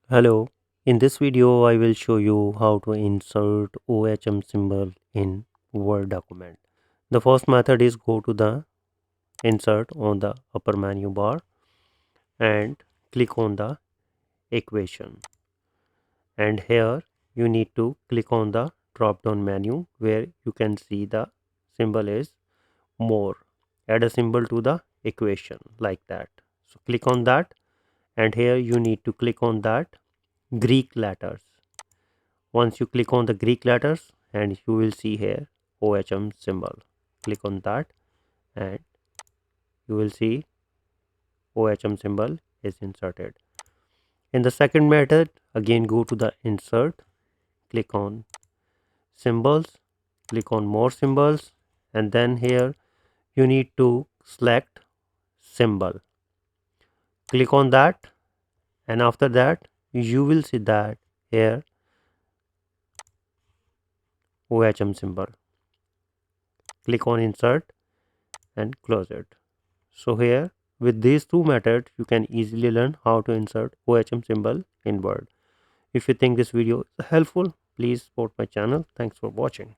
Hello, in this video I will show you how to insert OHM symbol in Word document. The first method is go to the insert on the upper menu bar and click on the equation, and here you need to click on the drop down menu where you can see the symbol is more. Add a symbol to the equation like that. So click on that, and here you need to click on that Greek letters. Once you click on the Greek letters, and you will see here OHM symbol. Click on that and you will see OHM symbol is inserted. In the second method, again go to the insert, click on symbols, click on more symbols, and then here you need to select symbol. Click on that, and after that you will see that here OHM symbol. Click on insert and close it. So here with these two methods you can easily learn how to insert OHM symbol in Word. If you think this video is helpful, please support my channel. Thanks for watching.